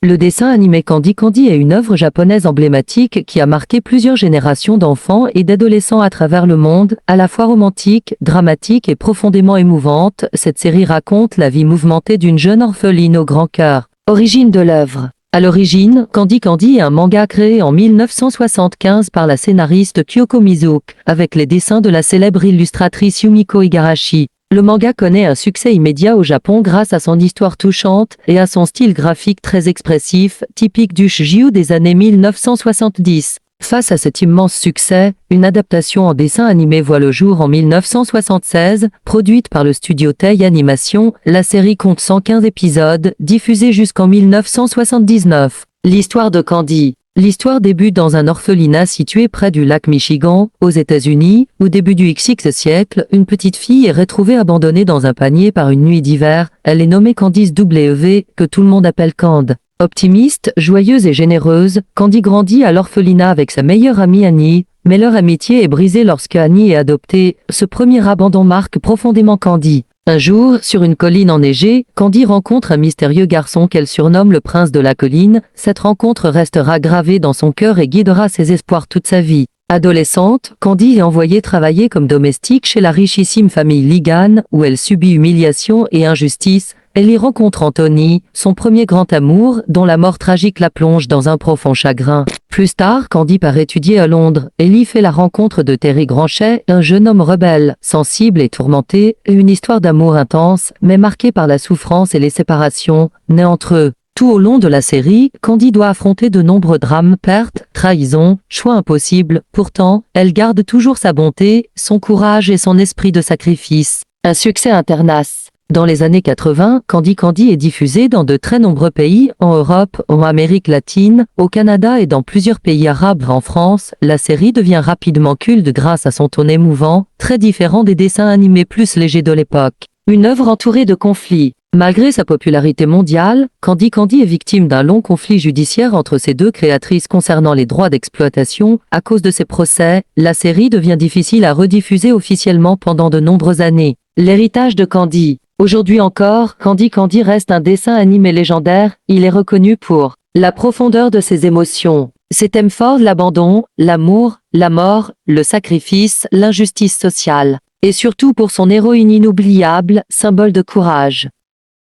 Le dessin animé Candy Candy est une œuvre japonaise emblématique qui a marqué plusieurs générations d'enfants et d'adolescents à travers le monde, à la fois romantique, dramatique et profondément émouvante. Cette série raconte la vie mouvementée d'une jeune orpheline au grand cœur. Origine de l'œuvre. À l'origine, Candy Candy est un manga créé en 1975 par la scénariste Kyoko Mizuki, avec les dessins de la célèbre illustratrice Yumiko Igarashi. Le manga connaît un succès immédiat au Japon grâce à son histoire touchante et à son style graphique très expressif, typique du shoujo des années 1970. Face à cet immense succès, une adaptation en dessin animé voit le jour en 1976, produite par le studio Tei Animation. La série compte 115 épisodes, diffusés jusqu'en 1979. L'histoire de Candy. L'histoire débute dans un orphelinat situé près du lac Michigan, aux États-Unis. Au début du XX siècle, une petite fille est retrouvée abandonnée dans un panier par une nuit d'hiver. Elle est nommée Candice W, que tout le monde appelle Cand. Optimiste, joyeuse et généreuse, Candy grandit à l'orphelinat avec sa meilleure amie Annie, mais leur amitié est brisée lorsque Annie est adoptée. Ce premier abandon marque profondément Candy. Un jour, sur une colline enneigée, Candy rencontre un mystérieux garçon qu'elle surnomme le prince de la colline. Cette rencontre restera gravée dans son cœur et guidera ses espoirs toute sa vie. Adolescente, Candy est envoyée travailler comme domestique chez la richissime famille Ligan, où elle subit humiliation et injustice. Elle y rencontre Anthony, son premier grand amour, dont la mort tragique la plonge dans un profond chagrin. Plus tard, Candy part étudier à Londres. Elle y fait la rencontre de Terry Granchet, un jeune homme rebelle, sensible et tourmenté, une histoire d'amour intense, mais marquée par la souffrance et les séparations, nées entre eux. Tout au long de la série, Candy doit affronter de nombreux drames, pertes, trahisons, choix impossibles. Pourtant, elle garde toujours sa bonté, son courage et son esprit de sacrifice. Un succès international. Dans les années 80, Candy Candy est diffusé dans de très nombreux pays, en Europe, en Amérique latine, au Canada et dans plusieurs pays arabes. En France, la série devient rapidement culte grâce à son ton émouvant, très différent des dessins animés plus légers de l'époque. Une œuvre entourée de conflits. Malgré sa popularité mondiale, Candy Candy est victime d'un long conflit judiciaire entre ses deux créatrices concernant les droits d'exploitation. À cause de ces procès, la série devient difficile à rediffuser officiellement pendant de nombreuses années. L'héritage de Candy. Aujourd'hui encore, Candy Candy reste un dessin animé légendaire. Il est reconnu pour la profondeur de ses émotions, ses thèmes forts, l'abandon, l'amour, la mort, le sacrifice, l'injustice sociale, et surtout pour son héroïne inoubliable, symbole de courage.